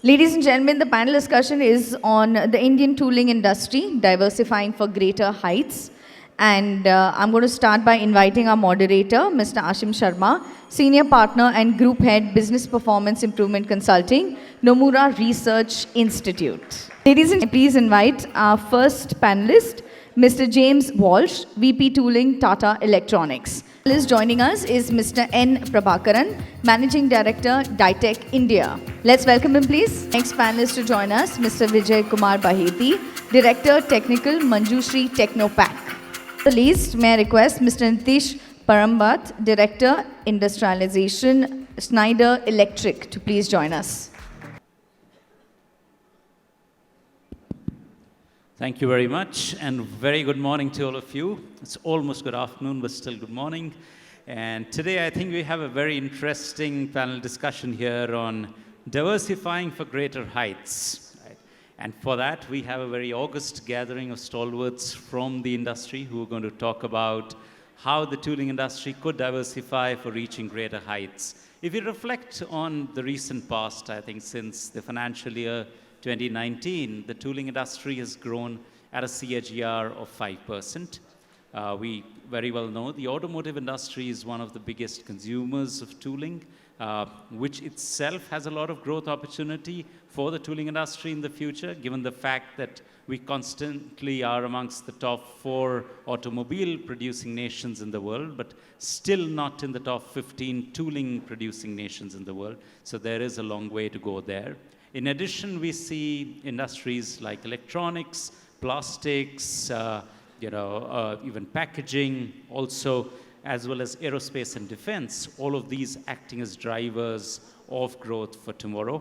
Ladies and gentlemen, the panel discussion is on the Indian tooling industry, diversifying for greater heights. And I'm going to start by inviting our moderator, Mr. Ashim Sharma, Senior Partner and Group Head, Business Performance Improvement Consulting, Nomura Research Institute. Ladies and gentlemen, please invite our first panelist, Mr. James Walsh, VP Tooling, Tata Electronics. Joining us is Mr. N. Prabakaran, Managing Director, DieTech India. Let's welcome him, please. Next panelist to join us, Mr. Vijay Kumar Baheti, Director, Technical, Manjushree Technopack. The least, may I request Mr. Nithish Parambath, Director, Industrialization, Schneider Electric, to please join us. Thank you very much, and very good morning to all of you. It's almost good afternoon, but still good morning. And today I think we have a very interesting panel discussion here on diversifying for greater heights. Right? And for that, we have a very august gathering of stalwarts from the industry who are going to talk about how the tooling industry could diversify for reaching greater heights. If you reflect on the recent past, I think since the financial year 2019, the tooling industry has grown at a CAGR of 5%. We very well know the automotive industry is one of the biggest consumers of tooling, which itself has a lot of growth opportunity for the tooling industry in the future, given the fact that we constantly are amongst the top 4 automobile producing nations in the world, but still not in the top 15 tooling producing nations in the world. So there is a long way to go there. In addition, we see industries like electronics, plastics, even packaging, also, as well as aerospace and defense, all of these acting as drivers of growth for tomorrow.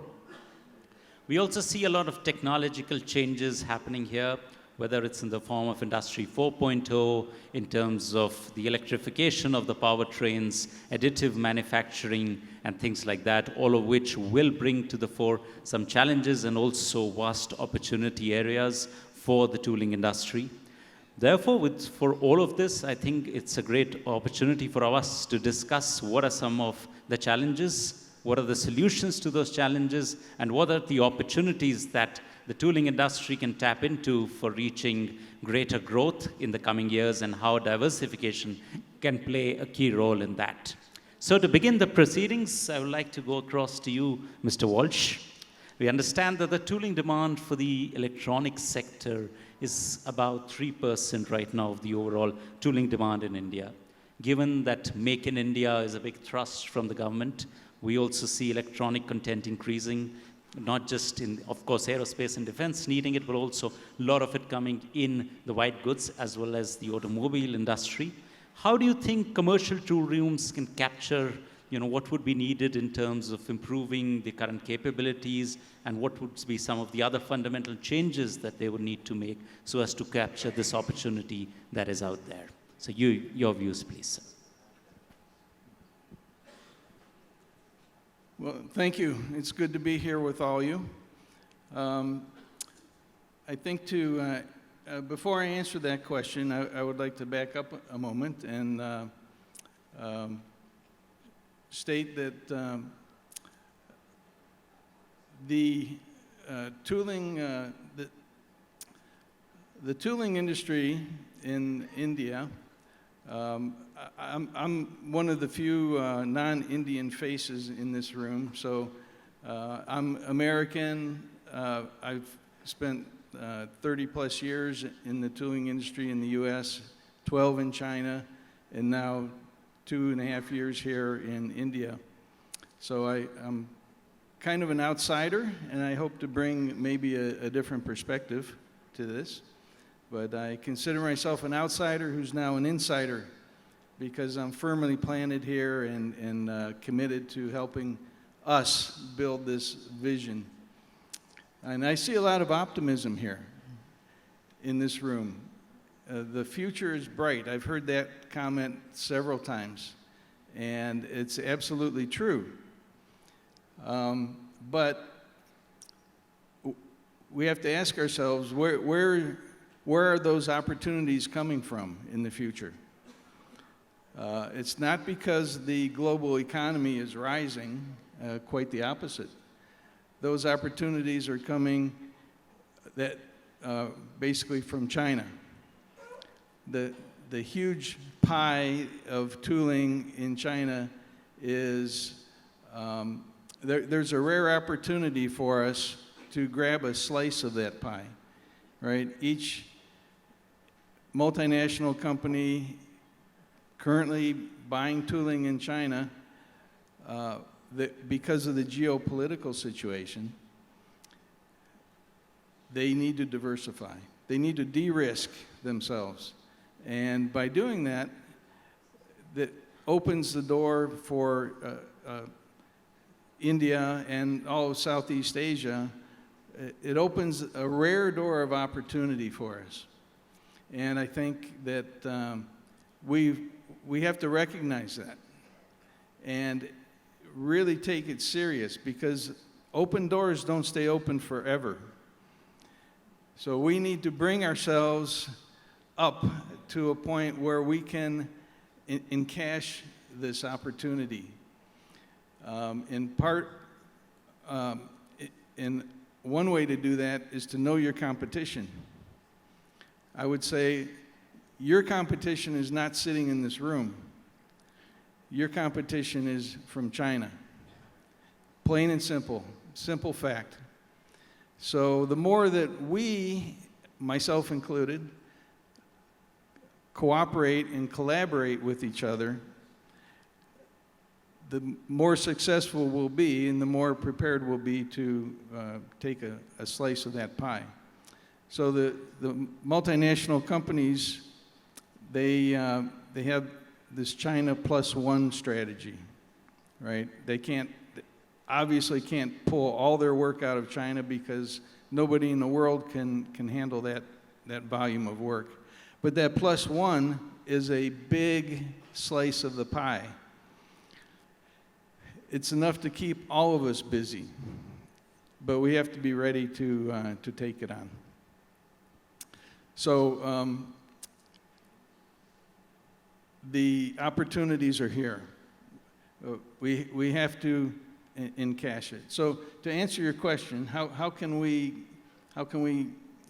We also see a lot of technological changes happening here, whether it's in the form of Industry 4.0, in terms of the electrification of the powertrains, additive manufacturing, and things like that, all of which will bring to the fore some challenges and also vast opportunity areas for the tooling industry. Therefore, for all of this, I think it's a great opportunity for us to discuss what are some of the challenges, what are the solutions to those challenges, and what are the opportunities that the tooling industry can tap into for reaching greater growth in the coming years, and how diversification can play a key role in that. So to begin the proceedings, I would like to go across to you, Mr. Walsh. We understand that the tooling demand for the electronics sector is about 3% right now of the overall tooling demand in India. Given that Make in India is a big thrust from the government, we also see electronic content increasing, not just in, of course, aerospace and defense needing it, but also a lot of it coming in the white goods as well as the automobile industry. How do you think commercial tool rooms can capture, what would be needed in terms of improving the current capabilities, and what would be some of the other fundamental changes that they would need to make so as to capture this opportunity that is out there? So your views, please. Well, thank you. It's good to be here with all you. I think before I answer that question, I would like to back up a moment and state that the tooling industry in India, I'm one of the few non-Indian faces in this room, so I'm American. I've spent 30 plus years in the tooling industry in the US, 12 in China, and now 2.5 years here in India. So I'm kind of an outsider, and I hope to bring maybe a different perspective to this. But I consider myself an outsider who's now an insider, because I'm firmly planted here and committed to helping us build this vision. And I see a lot of optimism here in this room. The future is bright. I've heard that comment several times, and it's absolutely true. But we have to ask ourselves, where are those opportunities coming from in the future? It's not because the global economy is rising, quite the opposite. those opportunities are coming that basically from China. The huge pie of tooling in China is, there's a rare opportunity for us to grab a slice of that pie, right? Each multinational company currently buying tooling in China, because of the geopolitical situation, they need to diversify. They need to de-risk themselves. And by doing that, that opens the door for India and all of Southeast Asia. It opens a rare door of opportunity for us. And I think that we have to recognize that and really take it serious, because open doors don't stay open forever. So we need to bring ourselves up to a point where we can encash this opportunity. In part, and one way to do that is to know your competition. I would say your competition is not sitting in this room. Your competition is from China. Plain and simple, simple fact. So the more that we, myself included, cooperate and collaborate with each other, the more successful we'll be and the more prepared we'll be to take a slice of that pie. So the multinational companies, they have this China plus one strategy, right? They obviously can't pull all their work out of China, because nobody in the world can handle that volume of work. But that plus one is a big slice of the pie. It's enough to keep all of us busy, but we have to be ready to take it on. So the opportunities are here. We have to encash it. So to answer your question, how can we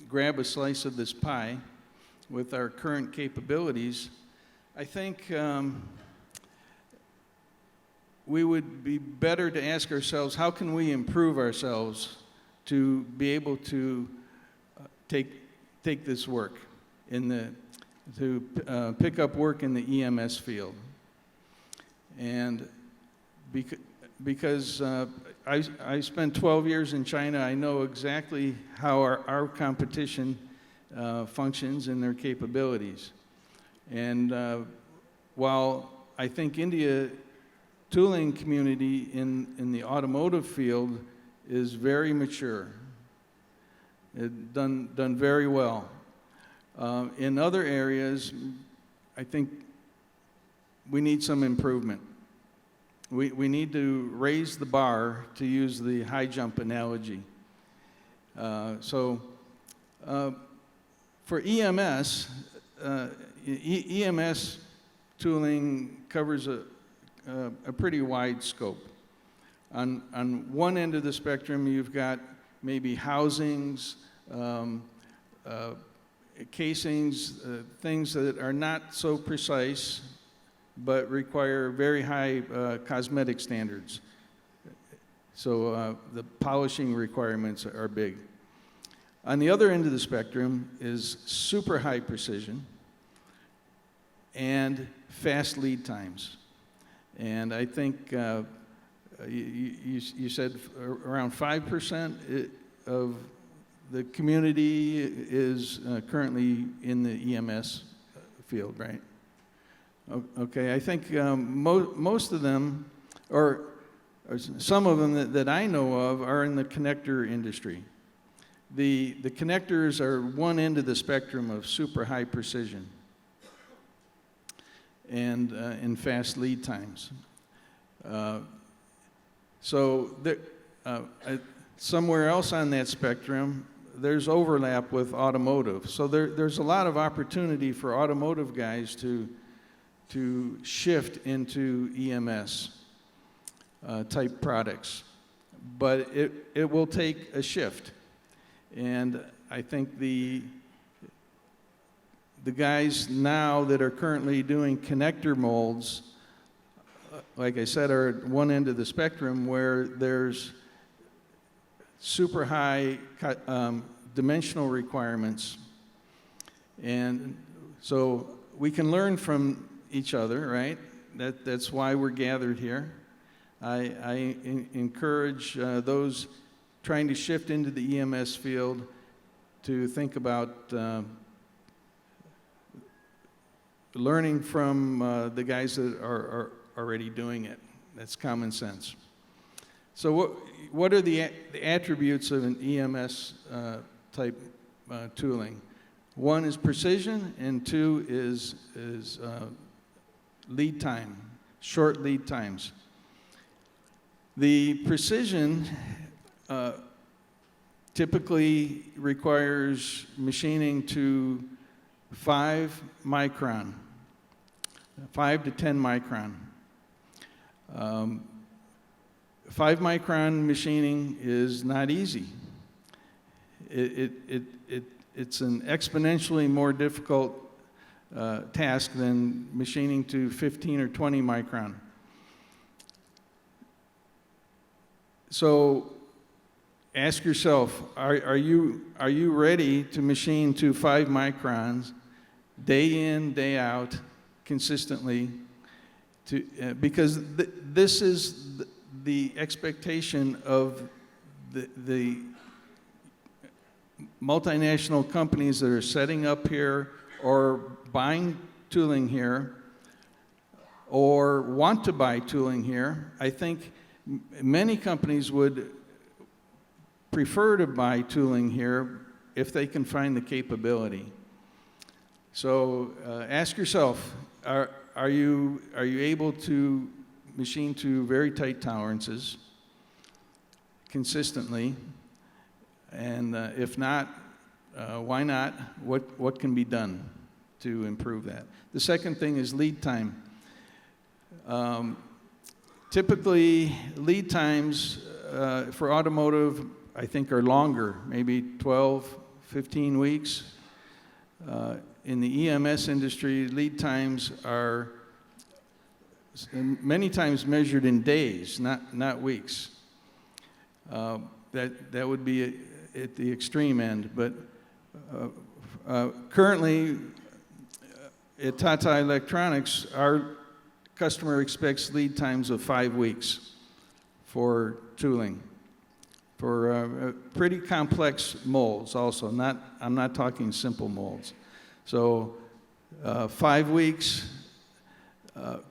grab a slice of this pie with our current capabilities? I think we would be better to ask ourselves, how can we improve ourselves to be able to take this work to pick up work in the EMS field. And because I spent 12 years in China, I know exactly how our competition functions and their capabilities. And while I think India tooling community in the automotive field is very mature, it done very well. In other areas, I think we need some improvement. We need to raise the bar, to use the high jump analogy. So for EMS, EMS tooling covers a pretty wide scope. On one end of the spectrum, you've got maybe housings, casings, things that are not so precise, but require very high cosmetic standards. So the polishing requirements are big. On the other end of the spectrum is super high precision and fast lead times. And I think you said around 5% of the community is currently in the EMS field, right? Okay, I think most of them, or some of them that I know of, are in the connector industry. The connectors are one end of the spectrum of super high precision and in fast lead times. So there, somewhere else on that spectrum, there's overlap with automotive. So there's a lot of opportunity for automotive guys to shift into EMS type products. but it will take a shift. And I think the guys now that are currently doing connector molds, like I said, are at one end of the spectrum where there's super high dimensional requirements. And so we can learn from each other, right? That's why we're gathered here. I encourage those trying to shift into the EMS field to think about learning from the guys that are already doing it. That's common sense. So what are the attributes of an EMS type tooling? One is precision, and two is lead time, short lead times. The precision typically requires machining to 5 micron, 5 to 10 micron. 5 micron machining is not easy. It's an exponentially more difficult task than machining to 15 or 20 micron. So ask yourself, are you ready to machine to 5 microns day in, day out, consistently? Because this is the expectation of the multinational companies that are setting up here or buying tooling here or want to buy tooling here. I think many companies would prefer to buy tooling here if they can find the capability. So ask yourself, are you able to machine to very tight tolerances consistently? And if not, why not? What can be done to improve that? The second thing is lead time. Typically, lead times for automotive, I think, are longer, maybe 12, 15 weeks. In the EMS industry, lead times are many times measured in days, not weeks. That would be at the extreme end. But currently, at Tata Electronics, our customer expects lead times of 5 weeks for tooling, for pretty complex molds also. I'm not talking simple molds. So 5 weeks.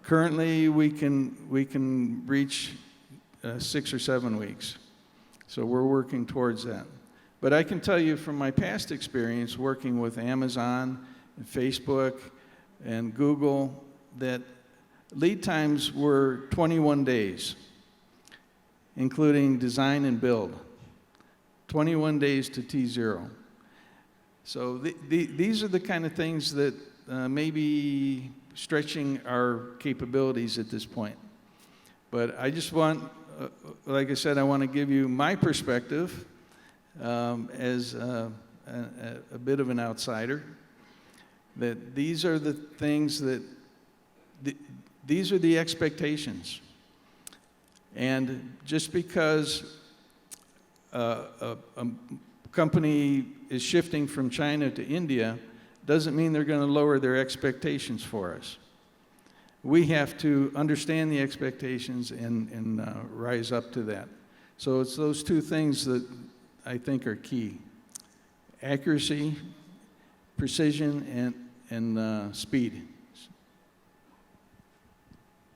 Currently, we can reach 6 or 7 weeks. So we're working towards that. But I can tell you from my past experience working with Amazon and Facebook and Google that lead times were 21 days, including design and build. 21 days to T0. So these are the kind of things that may be stretching our capabilities at this point. But I just want, like I said, I want to give you my perspective as a bit of an outsider, that these are the things that, these are the expectations. And just because a company is shifting from China to India doesn't mean they're going to lower their expectations for us. We have to understand the expectations and rise up to that. So it's those two things that I think are key: accuracy, precision, and speed.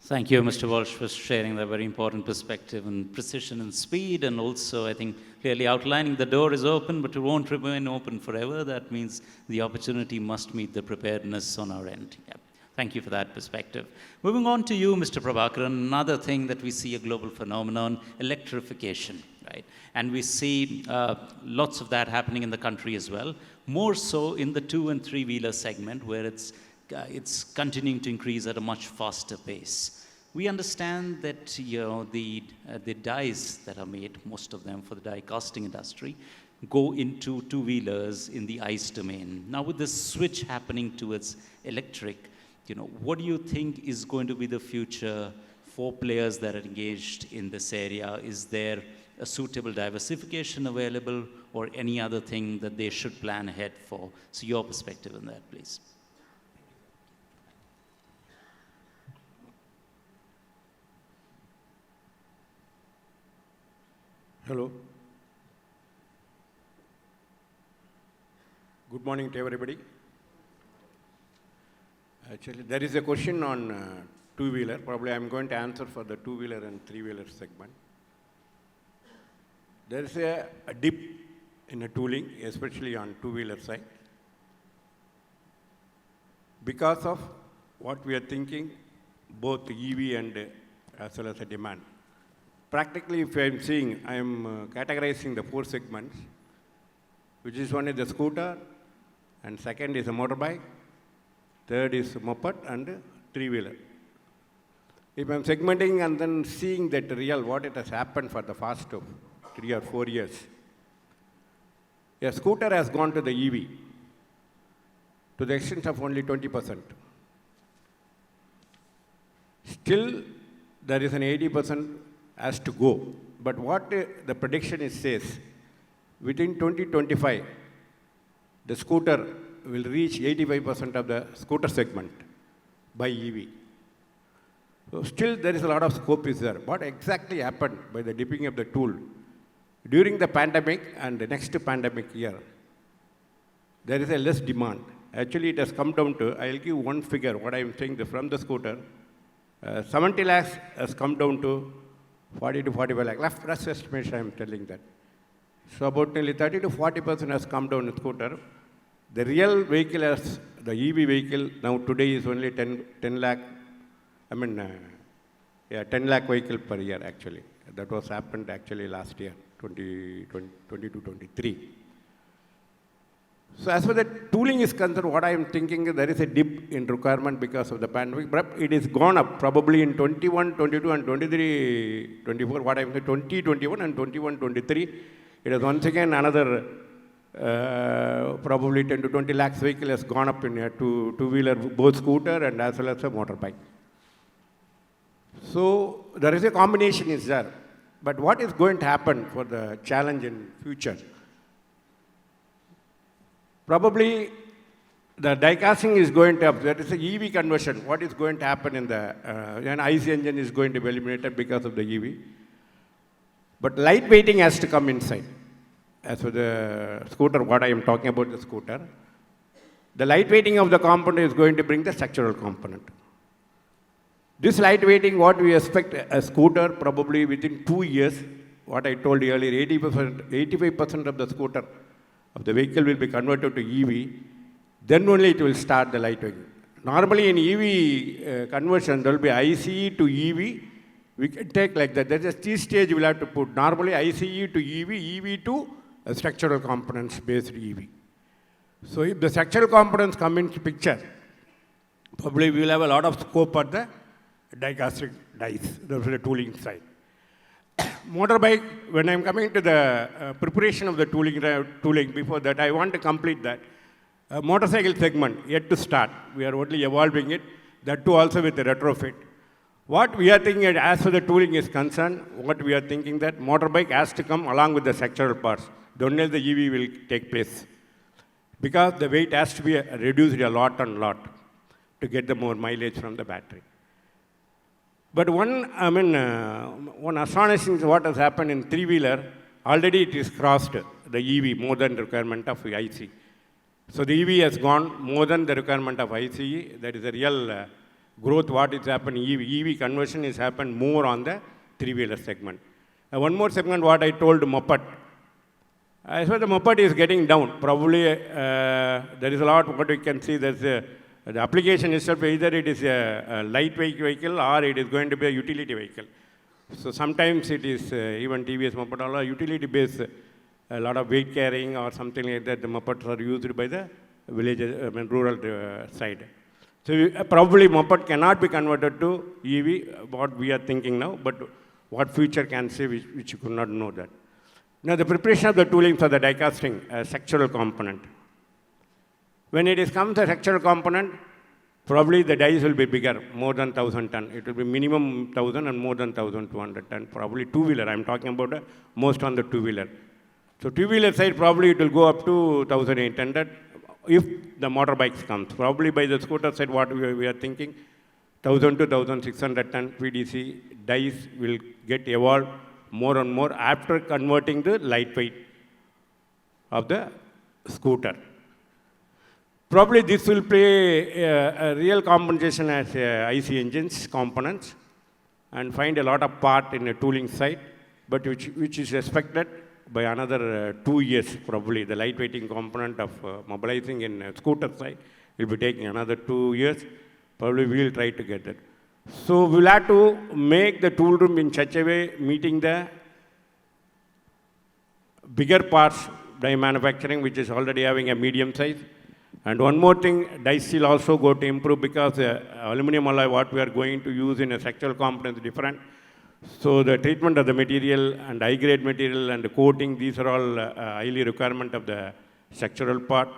Thank you, Mr. Walsh, for sharing that very important perspective on precision and speed, and also, I think, clearly outlining the door is open, but it won't remain open forever. That means the opportunity must meet the preparedness on our end. Yeah. Thank you for that perspective. Moving on to you, Mr. Prabakaran, another thing that we see a global phenomenon, electrification, right? And we see lots of that happening in the country as well, more so in the 2- and 3-wheeler segment, where it's continuing to increase at a much faster pace. We understand that the dies that are made, most of them for the die casting industry, go into two-wheelers in the ICE domain. Now with this switch happening towards electric, what do you think is going to be the future for players that are engaged in this area? Is there a suitable diversification available or any other thing that they should plan ahead for? So your perspective on that, please. Hello. Good morning to everybody. Actually, there is a question on two-wheeler. Probably I'm going to answer for the two-wheeler and three-wheeler segment. There is a dip in the tooling, especially on two-wheeler side. Because of what we are thinking, both EV and as well as the demand. Practically, if I'm seeing, I'm categorizing the 4 segments, which is one is the scooter, and second is a motorbike, third is moped, and three-wheeler. If I'm segmenting and then seeing that real, what it has happened for the past 3 or 4 years, a scooter has gone to the EV to the extent of only 20%. Still, there is an 80% has to go. But what the prediction is says, within 2025, the scooter will reach 85% of the scooter segment by EV. So still there is a lot of scope is there. What exactly happened by the dipping of the tool during the pandemic and the next pandemic year, there is a less demand. Actually, it has come down to, I'll give one figure, what I'm saying from the scooter, 70 lakhs has come down to 40 to 45 lakhs. Rough estimation, I'm telling that. So about nearly 30 to 40% has come down in scooter. The real vehicle has, the EV vehicle now today is only 10 lakh, 10 lakh vehicle per year actually. That was happened actually last year, 2022-23. So as for the tooling is concerned, what I am thinking is there is a dip in requirement because of the pandemic, but it is gone up probably in 21, 22 and 23, 24, what I am saying, 20, 21 and 21, 23. It is once again another probably 10 to 20 lakhs vehicle has gone up in a two-wheeler, both scooter and as well as a motorbike. So there is a combination is there. But what is going to happen for the challenge in future? Probably the die casting is going to, there is a EV conversion. What is going to happen in the, an ICE engine is going to be eliminated because of the EV. But light weighting has to come inside. As for the scooter, what I am talking about the scooter, the light weighting of the component is going to bring the structural component. This light weighting, what we expect a scooter probably within 2 years, what I told you earlier, 85% of the scooter of the vehicle will be converted to EV, then only it will start the light weighting. Normally in EV conversion, there will be ICE to EV. We can take like that. There's a T-stage we'll have to put. Normally ICE to EV, EV to structural components based EV. So if the structural components come into picture, probably we will have a lot of scope at the die casting dies, the tooling side. Motorbike, when I'm coming to the preparation of the tooling, before that, I want to complete that. Motorcycle segment, yet to start. We are only evolving it, that too also with the retrofit. What we are thinking, as for the tooling is concerned, what we are thinking that motorbike has to come along with the structural parts. Don't know the EV will take place. Because the weight has to be reduced a lot to get the more mileage from the battery. But one astonishing what has happened in three-wheeler, already it is crossed the EV more than the requirement of ICE. So the EV has gone more than the requirement of ICE. That is a real growth what is happening. EV conversion is happened more on the three-wheeler segment. One more segment what I told moped. As far as the moped is getting down, probably there is a lot what we can see. There's the application itself, either it is a lightweight vehicle or it is going to be a utility vehicle. So sometimes it is even TVS moped or utility based, a lot of weight carrying or something like that. The mopeds are used by the village, rural side. So probably moped cannot be converted to EV, what we are thinking now, but what future can say, which you could not know that. Now the preparation of the tooling for the die casting, sectoral component. When it is comes to sectoral component, probably the dies will be bigger, more than 1,000 ton. It will be minimum 1,000 and more than 1,200 ton. Probably two-wheeler, I'm talking about most on the two-wheeler. So two-wheeler side, probably it will go up to 1,800 if the motorbikes comes. Probably by the scooter side, what we are thinking, 1,000 to 1,600 ton PDC dies will get evolved more and more after converting the lightweight of the scooter. Probably this will play a real compensation as IC engines components and find a lot of part in the tooling side, but which is expected by another 2 years probably. The lightweighting component of mobilizing in scooter side will be taking another 2 years. Probably we will try to get that. So we'll have to make the tool room in such a way meeting the bigger parts die manufacturing, which is already having a medium size. And one more thing, dice will also go to improve because aluminum alloy, what we are going to use in a structural component is different. So the treatment of the material and high-grade material and the coating, these are all highly requirement of the structural part.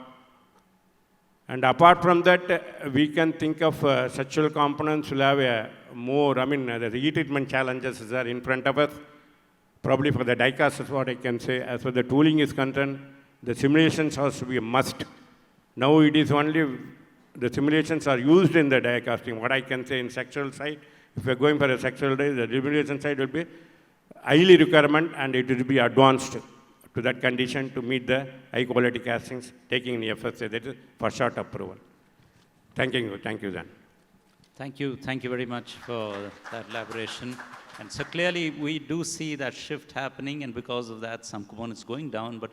And apart from that, we can think of structural components will have a more, the heat treatment challenges are in front of us. Probably for the die cast is what I can say. As far as the tooling is concerned, the simulations has to be a must. Now it is only, the simulations are used in the die casting. What I can say in structural side, if we are going for a structural die, the simulation side will be highly requirement and it will be advanced to that condition to meet the high quality castings taking the FSA, that is for short approval. Thank you, Dan. Thank you very much for that elaboration. And so clearly we do see that shift happening, and because of that some components going down, but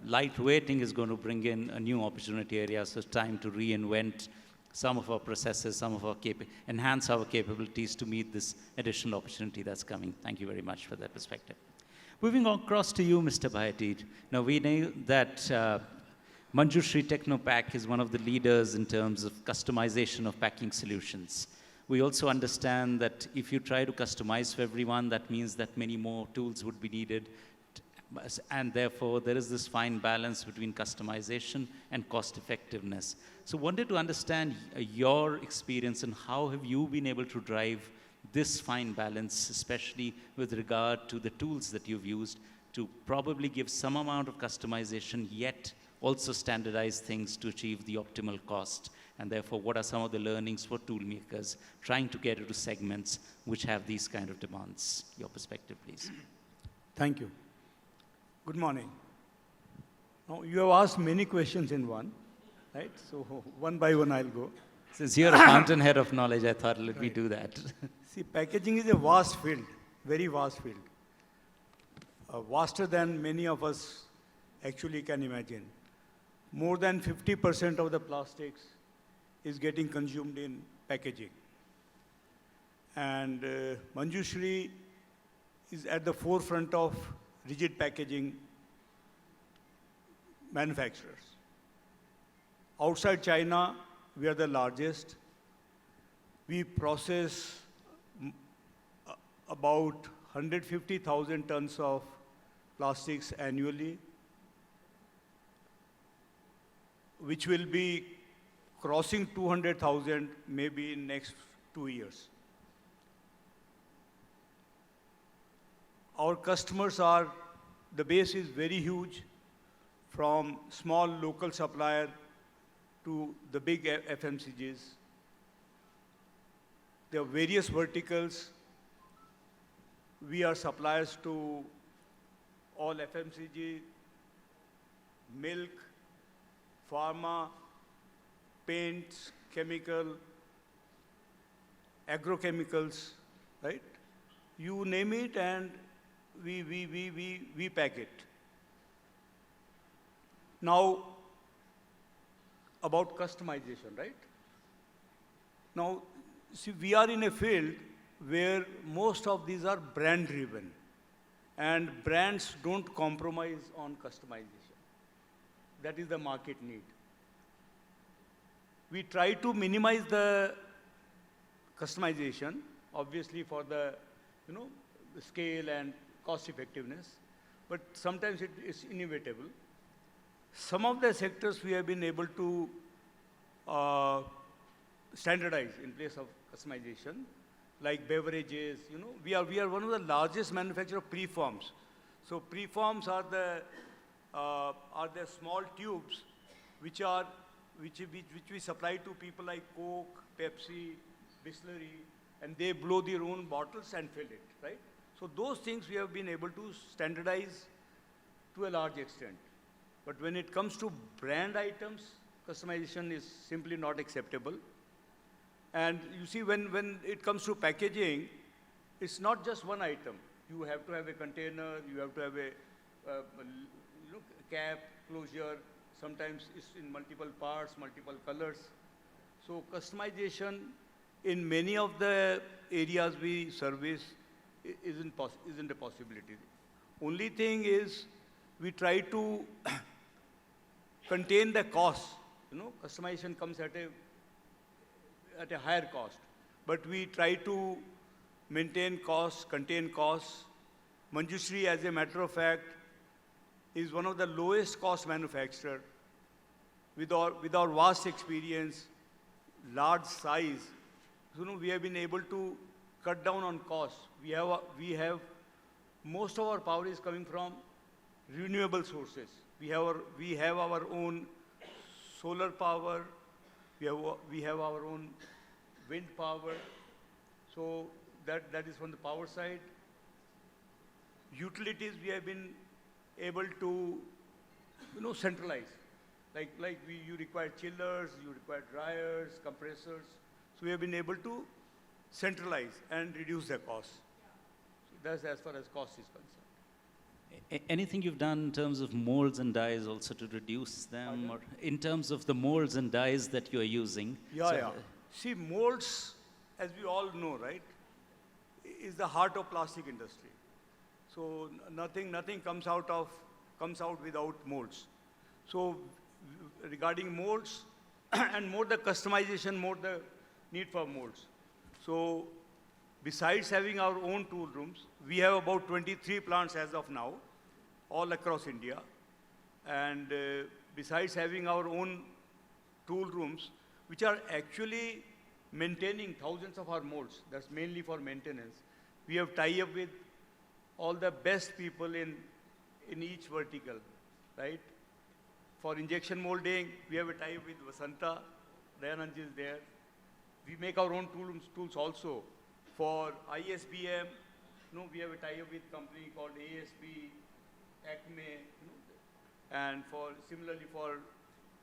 lightweighting is going to bring in a new opportunity area, so it's time to reinvent some of our processes, enhance our capabilities to meet this additional opportunity that's coming. Thank you very much for that perspective. Moving on across to you, Mr. Baheti. Now, we know that Manjushree Technopack is one of the leaders in terms of customization of packing solutions. We also understand that if you try to customize for everyone, that means that many more tools would be needed. And therefore, there is this fine balance between customization and cost effectiveness. So wanted to understand your experience and how have you been able to drive this fine balance, especially with regard to the tools that you've used to probably give some amount of customization, yet also standardize things to achieve the optimal cost. And therefore, what are some of the learnings for tool makers trying to get into segments which have these kind of demands? Your perspective, please. Thank you. Good morning. Now, you have asked many questions in one, right? So one by one I'll go. Since you're a fountainhead of knowledge, I thought let me do that. See, packaging is a vast field, very vast field. Vaster than many of us actually can imagine. More than 50% of the plastics is getting consumed in packaging. And Manjushree is at the forefront of rigid packaging manufacturers. Outside China, we are the largest. We process about 150,000 tons of plastics annually, which will be crossing 200,000 maybe in next 2 years. Our customers are, the base is very huge, from small local supplier to the big FMCGs. There are various verticals. We are suppliers to all FMCG, milk, pharma, paints, chemical, agrochemicals, right? You name it and we pack it. Now, about customization, right? Now, see, we are in a field where most of these are brand driven, and brands don't compromise on customization. That is the market need. we try to minimize the customization, obviously for the, the scale and cost effectiveness, but sometimes it is inevitable. Some of the sectors we have been able to standardize in place of customization, like beverages. We are one of the largest manufacturers of preforms. So preforms are the small tubes which we supply to people like Coke, Pepsi, Bisleri, and they blow their own bottles and fill it, right? So those things we have been able to standardize to a large extent. But when it comes to brand items, customization is simply not acceptable. And you see, when it comes to packaging, it's not just one item. You have to have a container, you have to have a cap, closure. Sometimes it's in multiple parts, multiple colors. So customization in many of the areas we service isn't a possibility. Only thing is we try to contain the cost. Customization comes at a higher cost, but we try to maintain costs, contain costs. Manjushree, as a matter of fact, is one of the lowest cost manufacturer. With our vast experience, large size, we have been able to cut down on costs. We have most of our power is coming from renewable sources. We have our own solar power. We have our own wind power. So that is from the power side. Utilities we have been able to centralize. Like you require chillers, you require dryers, compressors. So we have been able to centralize and reduce the cost. So that's as far as cost is concerned. Anything you've done in terms of molds and dyes also to reduce them? Or in terms of the molds and dyes that you are using? Yeah. See, molds, as we all know, right, is the heart of plastic industry. So nothing comes out without molds. So regarding molds, and more the customization, more the need for molds. So besides having our own tool rooms, we have about 23 plants as of now, all across India. And besides having our own tool rooms, which are actually maintaining thousands of our molds, that's mainly for maintenance. We have tie-up with all the best people in each vertical, right? For injection molding, we have a tie-up with Vasanta. Dayanand is there. We make our own tools also. For ISBM, we have a tie-up with a company called ASP, Acme, and similarly for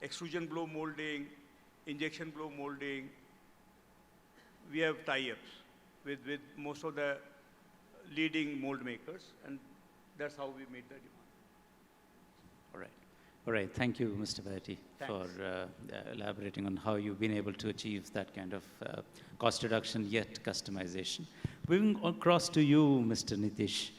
extrusion blow molding, injection blow molding, we have tie-ups with most of the leading mold makers, and that's how we meet the demand. All right. Thank you, Mr. Baheti, for elaborating on how you've been able to achieve that kind of cost reduction yet customization. Moving across to you, Mr. Nithish.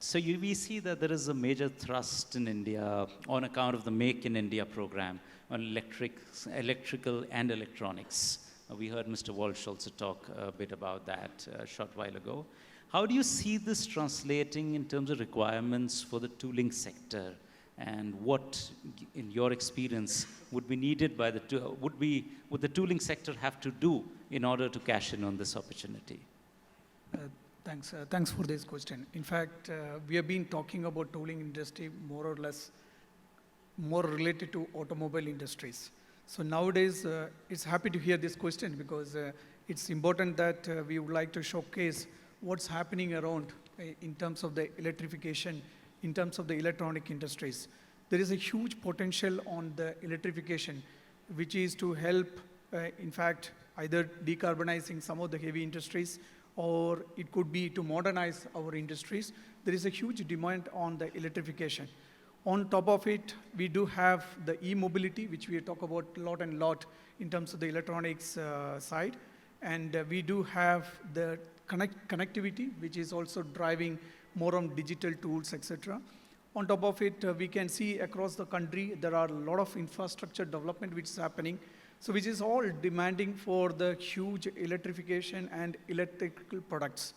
So we see that there is a major thrust in India on account of the Make in India program on electrical and electronics. We heard Mr. Walsh also talk a bit about that a short while ago. How do you see this translating in terms of requirements for the tooling sector? And what, in your experience, would be needed by would the tooling sector have to do in order to cash in on this opportunity? Thanks for this question. In fact, we have been talking about tooling industry more or less more related to automobile industries. So nowadays, it's happy to hear this question because it's important that we would like to showcase what's happening around in terms of the electrification, in terms of the electronic industries. There is a huge potential on the electrification, which is to help, in fact, either decarbonizing some of the heavy industries, or it could be to modernize our industries. There is a huge demand on the electrification. On top of it, we do have the e-mobility, which we talk about a lot and lot in terms of the electronics side. And we do have the connectivity, which is also driving more on digital tools, etc. On top of it, we can see across the country, there are a lot of infrastructure development which is happening. So which is all demanding for the huge electrification and electrical products.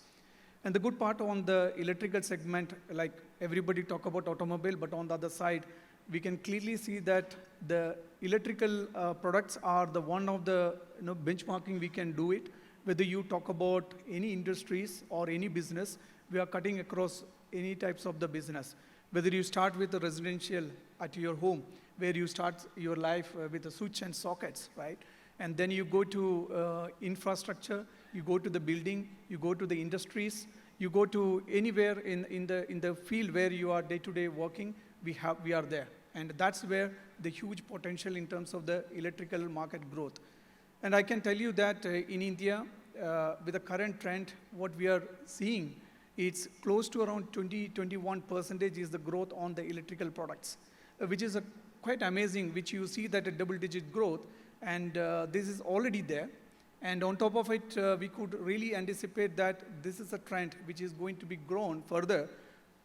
And the good part on the electrical segment, like everybody talk about automobile, but on the other side, we can clearly see that the electrical products are the one of the benchmarking we can do it. Whether you talk about any industries or any business, we are cutting across any types of the business. Whether you start with the residential at your home, where you start your life with the switch and sockets, right? And then you go to infrastructure, you go to the building, you go to the industries, you go to anywhere in the field where you are day-to-day working, we are there. And that's where the huge potential in terms of the electrical market growth. And I can tell you that in India, with the current trend, what we are seeing, it's close to around 20-21% is the growth on the electrical products, which is quite amazing, which you see that a double-digit growth, and this is already there. And on top of it, we could really anticipate that this is a trend which is going to be grown further,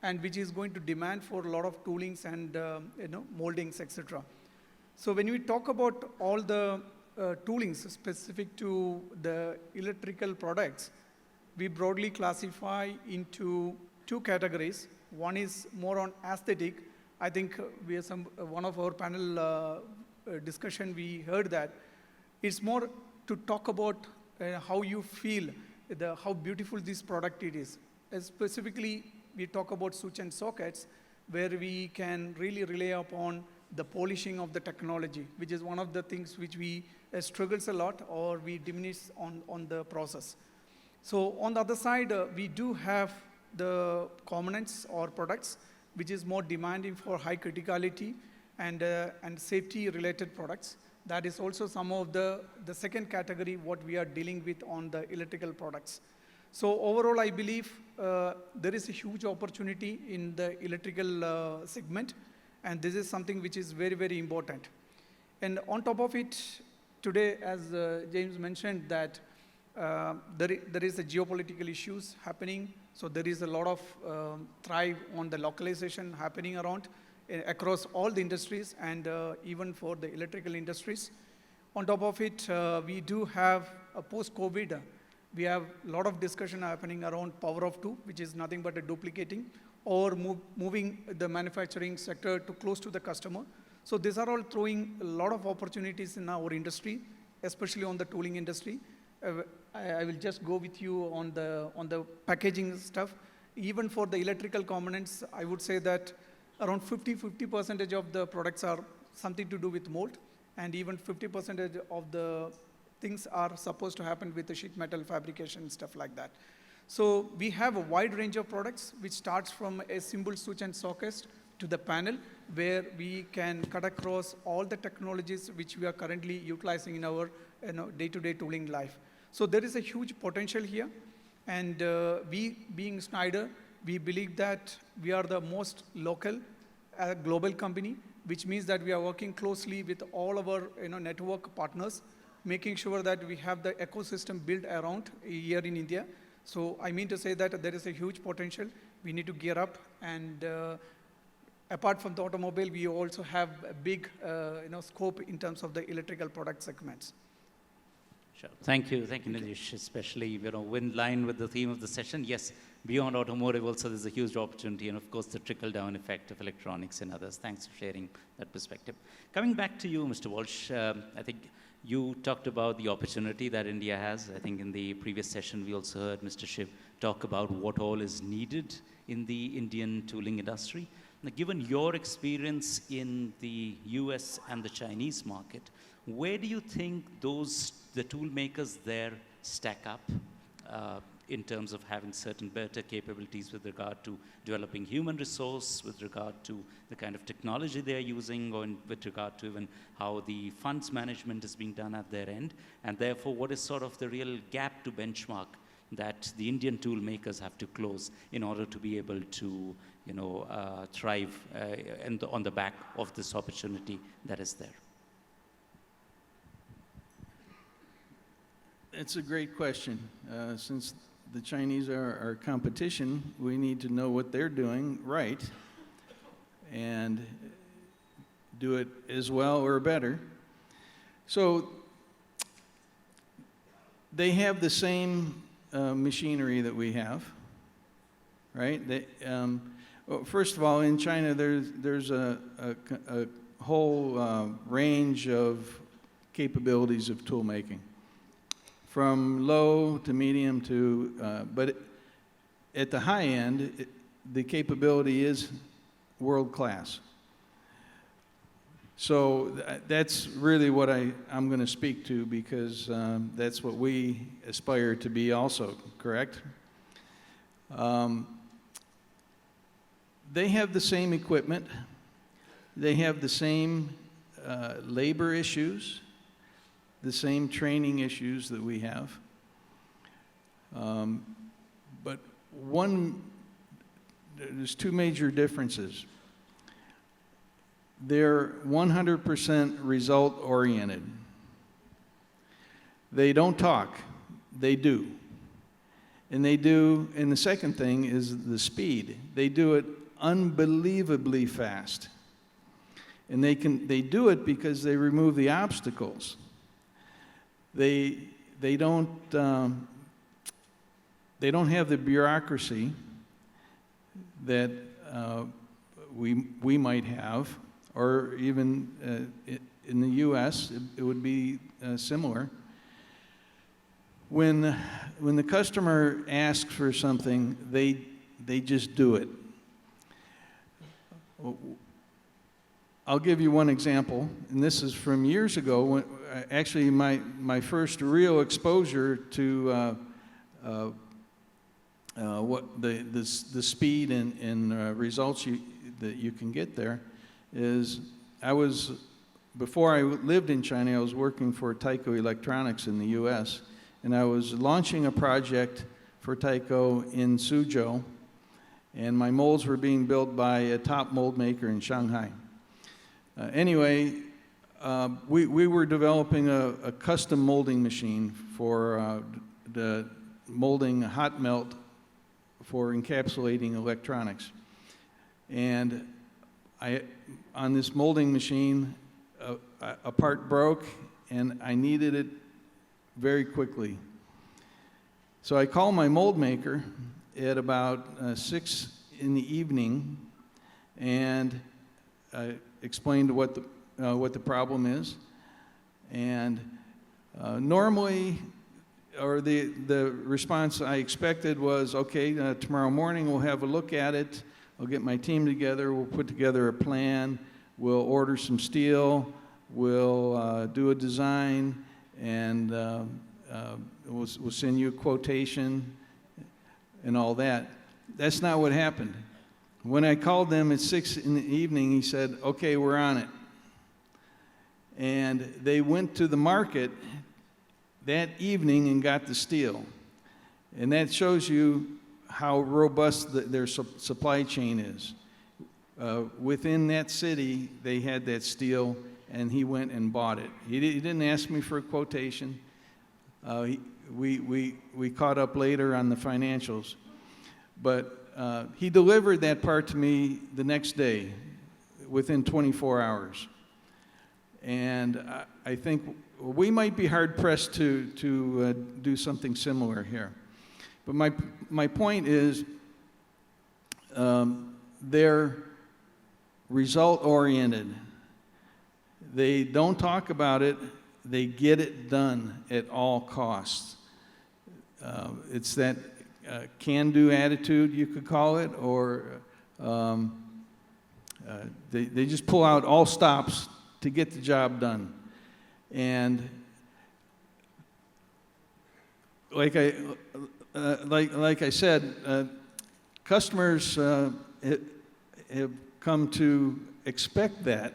and which is going to demand for a lot of toolings and moldings, etc. So when we talk about all the toolings specific to the electrical products, we broadly classify into two categories. One is more on aesthetic. I think we have one of our panel discussion, we heard that. It's more to talk about how you feel, how beautiful this product it is. Specifically, we talk about switch and sockets, where we can really rely upon the polishing of the technology, which is one of the things which we struggles a lot or we diminish on the process. So on the other side, we do have the components or products which is more demanding for high criticality and safety related products. That is also some of the second category what we are dealing with on the electrical products. So overall, I believe there is a huge opportunity in the electrical segment, and this is something which is very, very important. And on top of it, today, as James mentioned, that there is a geopolitical issues happening. So there is a lot of thrive on the localization happening around across all the industries and even for the electrical industries. On top of it, we do have a post-COVID, we have a lot of discussion happening around power of two, which is nothing but a duplicating or moving the manufacturing sector to close to the customer. So these are all throwing a lot of opportunities in our industry, especially on the tooling industry. I will just go with you on the packaging stuff. Even for the electrical components, I would say that around 50% of the products are something to do with mold, and even 50% of the things are supposed to happen with the sheet metal fabrication and stuff like that. So we have a wide range of products which starts from a simple switch and socket to the panel, where we can cut across all the technologies which we are currently utilizing in our day-to-day tooling life. So there is a huge potential here, and we being Schneider, we believe that we are the most local global company, which means that we are working closely with all our network partners, making sure that we have the ecosystem built around here in India. So I mean to say that there is a huge potential. We need to gear up, and apart from the automobile, we also have a big scope in terms of the electrical product segments. Sure. Thank you, Nithish, especially in line with the theme of the session. Yes, beyond automotive also there's a huge opportunity, and of course the trickle-down effect of electronics and others. Thanks for sharing that perspective. Coming back to you, Mr. Walsh, I think you talked about the opportunity that India has. I think in the previous session we also heard Mr. Shiv talk about what all is needed in the Indian tooling industry. Now, given your experience in the US and the Chinese market, where do you think the tool makers there stack up in terms of having certain better capabilities with regard to developing human resource, with regard to the kind of technology they're using, or with regard to even how the funds management is being done at their end? And therefore, what is sort of the real gap to benchmark that the Indian tool makers have to close in order to be able to thrive on the back of this opportunity that is there? It's a great question. Since the Chinese are our competition, we need to know what they're doing right and do it as well or better. So they have the same machinery that we have, right? Well, first of all, in China, there's a whole range of capabilities of tool making, from low to medium to, but at the high end, the capability is world class. So that's really what I'm going to speak to, because that's what we aspire to be also, correct? They have the same equipment. They have the same labor issues, the same training issues that we have. But there's two major differences. They're 100% result-oriented. They don't talk, they do. And the second thing is the speed. They do it unbelievably fast. And they do it because they remove the obstacles. They don't have the bureaucracy that we might have, or even in the U.S. it would be similar. When the customer asks for something, they just do it. I'll give you one example, and this is from years ago. When, actually, my first real exposure to what the speed and results that you can get there is, before I lived in China, I was working for Tyco Electronics in the U.S., and I was launching a project for Tyco in Suzhou, and my molds were being built by a top mold maker in Shanghai. Anyway, we were developing a custom molding machine for the molding hot melt for encapsulating electronics. And on this molding machine, a part broke, and I needed it very quickly. So I called my mold maker at about 6 in the evening, and I explained what the problem is. And normally, or the response I expected was, okay, tomorrow morning we'll have a look at it. I'll get my team together. We'll put together a plan. We'll order some steel. We'll do a design, and we'll send you a quotation and all that. That's not what happened. When I called them at 6 in the evening, he said, okay, we're on it. And they went to the market that evening and got the steel. And that shows you how robust their supply chain is. Within that city, they had that steel, and he went and bought it. He didn't ask me for a quotation. We caught up later on the financials. But he delivered that part to me the next day, within 24 hours. And I think we might be hard-pressed to do something similar here. But my point is, they're result-oriented. They don't talk about it. They get it done at all costs. It's that can-do attitude, you could call it, or they just pull out all stops to get the job done. And like I said, customers have come to expect that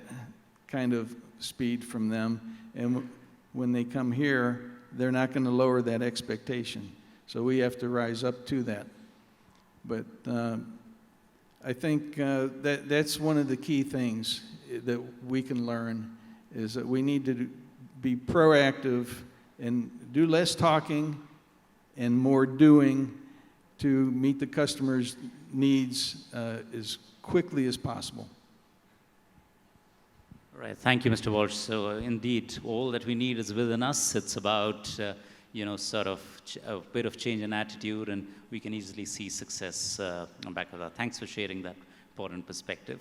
kind of speed from them, and when they come here, they're not going to lower that expectation. So we have to rise up to that. But I think that's one of the key things that we can learn, is that we need to be proactive and do less talking and more doing to meet the customer's needs as quickly as possible. Right. Thank you, Mr. Walsh. So indeed, all that we need is within us. It's about sort of a bit of change in attitude, and we can easily see success on back of that. Thanks for sharing that important perspective.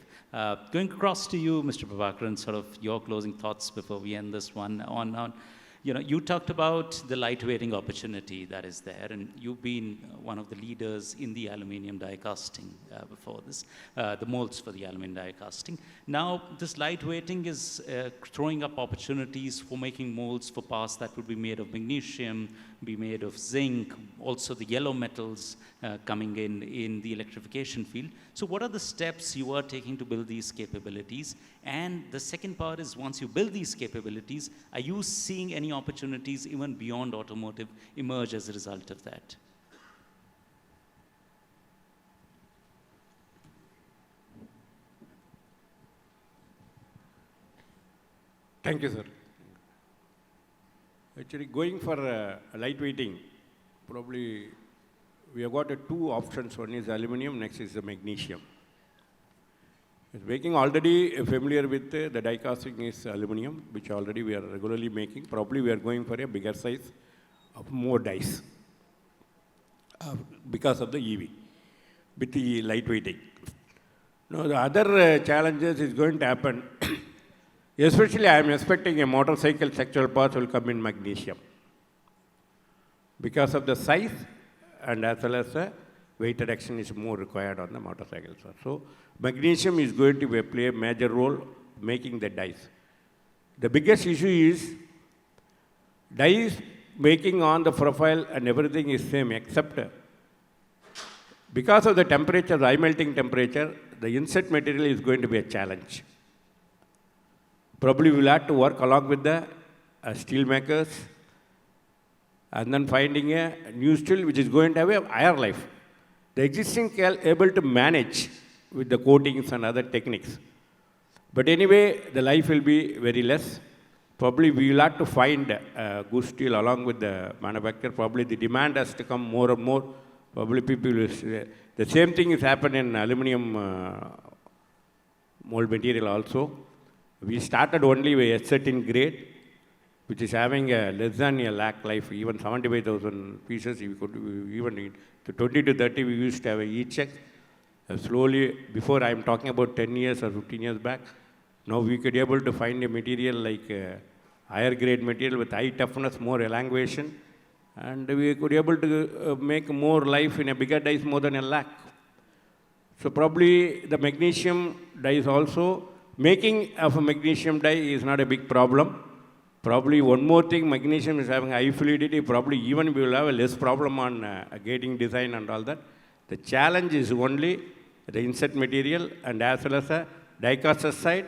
Going across to you, Mr. Prabakaran, sort of your closing thoughts before we end this one on you talked about the lightweighting opportunity that is there, and you've been one of the leaders in the aluminum die casting before this, the molds for the aluminum die casting. Now, this lightweighting is throwing up opportunities for making molds for parts that would be made of magnesium, be made of zinc, also the yellow metals coming in the electrification field. So what are the steps you are taking to build these capabilities? And the second part is, once you build these capabilities, are you seeing any opportunities even beyond automotive emerge as a result of that? Thank you, sir. Actually, going for lightweighting, probably we have got two options. One is aluminum, next is the magnesium. Making already familiar with the die casting is aluminum, which already we are regularly making. Probably we are going for a bigger size of more dies because of the EV with the lightweighting. Now, the other challenges is going to happen. Especially, I am expecting a motorcycle structural parts will come in magnesium because of the size and as well as the weight reduction is more required on the motorcycles. So, magnesium is going to play a major role making the dies. The biggest issue is dies making on the profile and everything is same except because of the temperature, the high melting temperature, the insert material is going to be a challenge. Probably we will have to work along with the steel makers and then finding a new steel which is going to have a higher life. The existing can able to manage with the coatings and other techniques. But anyway, the life will be very less. Probably we will have to find good steel along with the manufacturer. Probably the demand has to come more and more. Probably people will say, the same thing is happened in aluminum mold material also. We started only with a certain grade, which is having a less than a lakh life, even 75,000 pieces. We could even to 20 to 30, we used to have a e-check. Slowly, before I am talking about 10 years or 15 years back, now we could be able to find a material like higher grade material with high toughness, more elongation, and we could be able to make more life in a bigger dies more than a lakh. So probably the magnesium dies also. Making of a magnesium die is not a big problem. Probably one more thing, magnesium is having high fluidity. Probably even we will have a less problem on gating design and all that. The challenge is only the insert material and as well as a die caster side,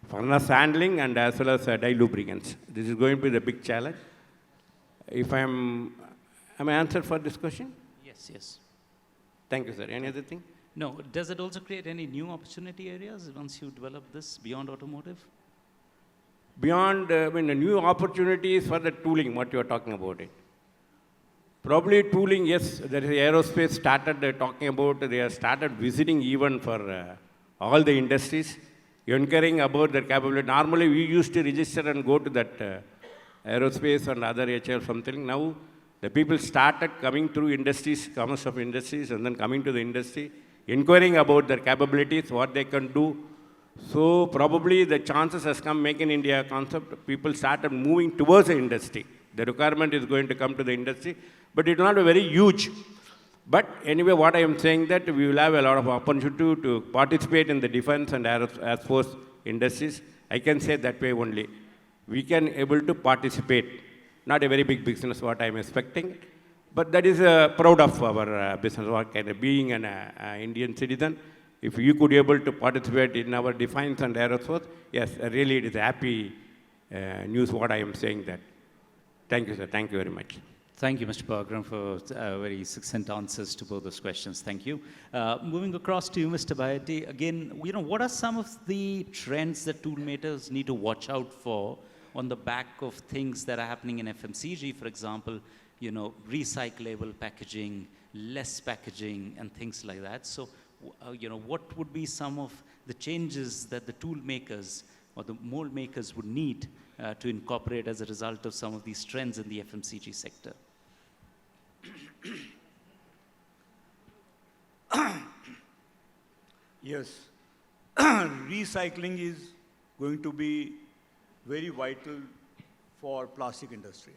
furnace handling and as well as die lubricants. This is going to be the big challenge. If am I answered for this question? Yes, yes. Thank you, sir. Any other thing? No, does it also create any new opportunity areas once you develop this beyond automotive? Beyond, the new opportunities for the tooling, what you are talking about it. Probably tooling, yes, there is aerospace started talking about, they have started visiting even for all the industries, inquiring about their capability. Normally, we used to register and go to that aerospace and other HR something. Now, the people started coming through industries, commerce of industries, and then coming to the industry, inquiring about their capabilities, what they can do. So probably the chances has come, Make in India concept, people started moving towards the industry. The requirement is going to come to the industry, but it will not be very huge. But anyway, what I am saying that we will have a lot of opportunity to participate in the defense and Air Force industries. I can say that way only. We can able to participate. Not a very big business, what I am expecting. But that is proud of our business work and being an Indian citizen. If you could be able to participate in our defense and aerospace, yes, really it is happy news what I am saying that. Thank you, sir. Thank you very much. Thank you, Mr. Prabakaran, for very succinct answers to both those questions. Thank you. Moving across to you, Mr. Baheti. Again, what are some of the trends that tool makers need to watch out for on the back of things that are happening in FMCG, for example, recyclable packaging, less packaging, and things like that. So, what would be some of the changes that the tool makers or the mold makers would need to incorporate as a result of some of these trends in the FMCG sector? Yes, recycling is going to be very vital for plastic industry.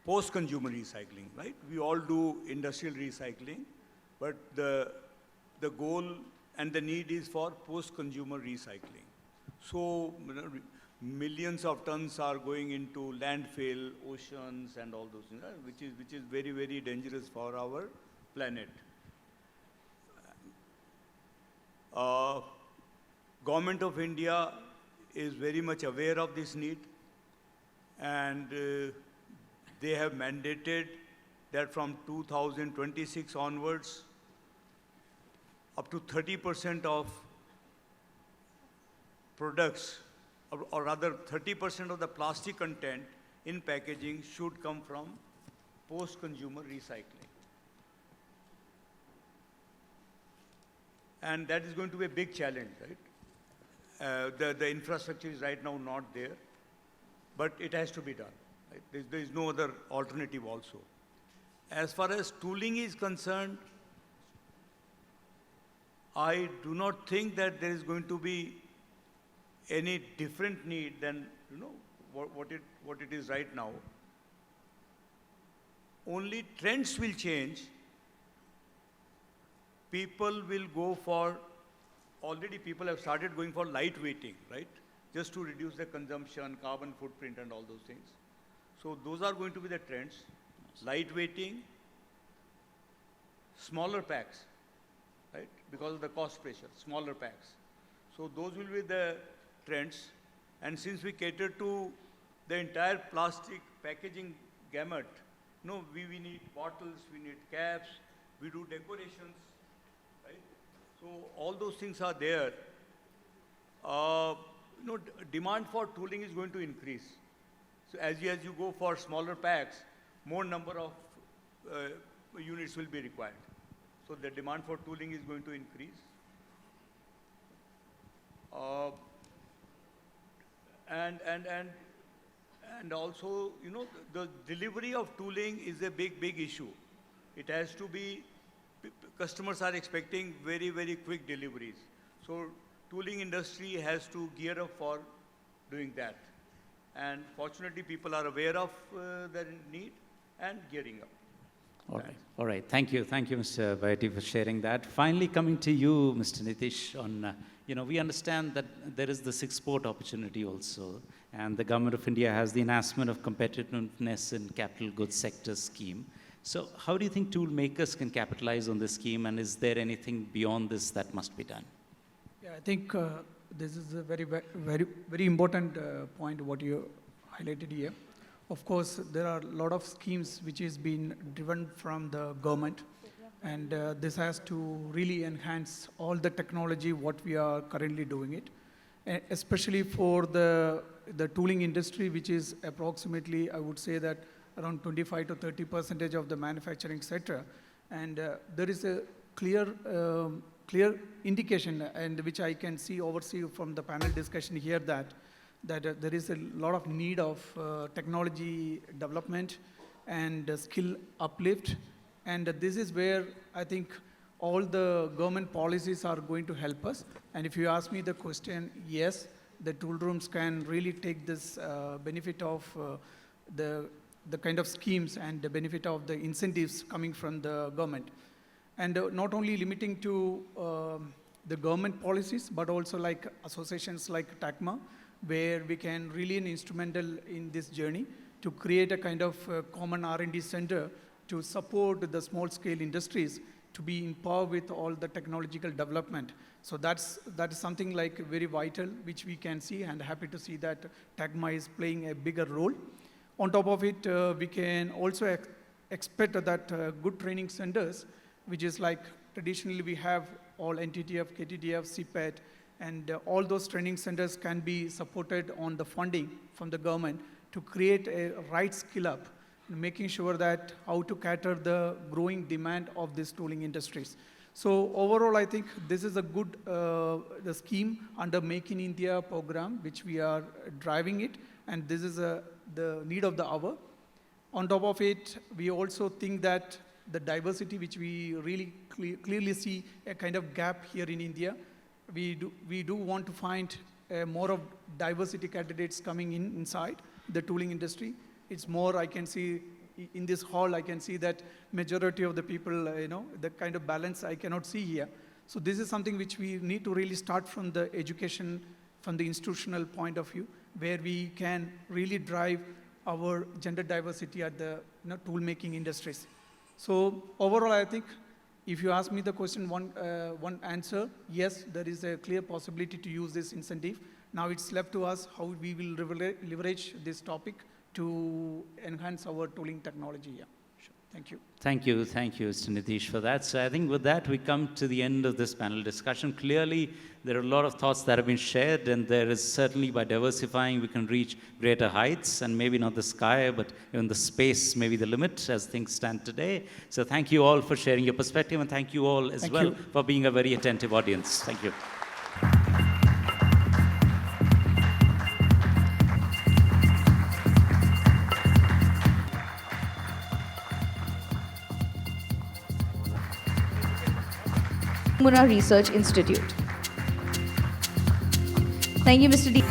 Post-consumer recycling, right? We all do industrial recycling, but the goal and the need is for post-consumer recycling. So millions of tons are going into landfill, oceans, and all those things, which is very, very dangerous for our planet. Government of India is very much aware of this need, and they have mandated that from 2026 onwards, up to 30% of products, or rather 30% of the plastic content in packaging should come from post-consumer recycling. And that is going to be a big challenge, right? The infrastructure is right now not there, but it has to be done. Right? There is no other alternative also. As far as tooling is concerned, I do not think that there is going to be any different need than what it is right now. Only trends will change. People will go for, already people have started going for lightweighting, right? Just to reduce the consumption, carbon footprint, and all those things. So those are going to be the trends. Lightweighting, smaller packs, right? Because of the cost pressure, smaller packs. So those will be the trends. And since we cater to the entire plastic packaging gamut, we need bottles, we need caps, we do decorations, right? So all those things are there. Demand for tooling is going to increase. So as you go for smaller packs, more number of units will be required. So the demand for tooling is going to increase. And also, the delivery of tooling is a big issue. It has to be, customers are expecting very, very quick deliveries. So tooling industry has to gear up for doing that. And fortunately, people are aware of their need and gearing up. All right. Thank you, Mr. Baheti, for sharing that. Finally, coming to you, Mr. Nithish, on, we understand that there is this export opportunity also, and the Government of India has the enhancement of competitiveness in capital goods sector scheme. So how do you think tool makers can capitalize on this scheme, and is there anything beyond this that must be done? Yeah, I think this is a very important point what you highlighted here. Of course, there are a lot of schemes which is being driven from the government, and this has to really enhance all the technology what we are currently doing it, especially for the tooling industry, which is approximately, I would say that around 25 to 30% of the manufacturing sector, and there is a clear indication, and which I can oversee from the panel discussion here, that there is a lot of need of technology development and skill uplift. And this is where I think all the government policies are going to help us. And if you ask me the question, yes, the tool rooms can really take this benefit of the kind of schemes and the benefit of the incentives coming from the government. And not only limiting to the government policies, but also like associations like TACMA, where we can really be instrumental in this journey to create a kind of common R&D center to support the small-scale industries to be in power with all the technological development. So that is something like very vital, which we can see, and happy to see that TACMA is playing a bigger role. On top of it, we can also expect that good training centers, which is like traditionally we have all NTTF, KTTF, CPET, and all those training centers can be supported on the funding from the government to create a right skill up, making sure that how to cater the growing demand of these tooling industries. So overall, I think this is a good the scheme under Make in India program, which we are driving it, and this is the need of the hour. On top of it, we also think that the diversity, which we really clearly see a kind of gap here in India, we do want to find more of diversity candidates coming inside the tooling industry. It's more, I can see in this hall, I can see that majority of the people, the kind of balance I cannot see here. So this is something which we need to really start from the education, from the institutional point of view, where we can really drive our gender diversity at the tool making industries. So overall, I think if you ask me the question, one answer, yes, there is a clear possibility to use this incentive. Now it's left to us how we will leverage this topic to enhance our tooling technology. Yeah, sure. Thank you. Thank you, Mr. Nithish, for that. So I think with that, we come to the end of this panel discussion. Clearly, there are a lot of thoughts that have been shared, and there is certainly, by diversifying, we can reach greater heights, and maybe not the sky, but even the space may be the limit as things stand today. So thank you all for sharing your perspective, and thank you all as well for being a very attentive audience. Thank you. Nomura Research Institute. Thank you, Mr. D.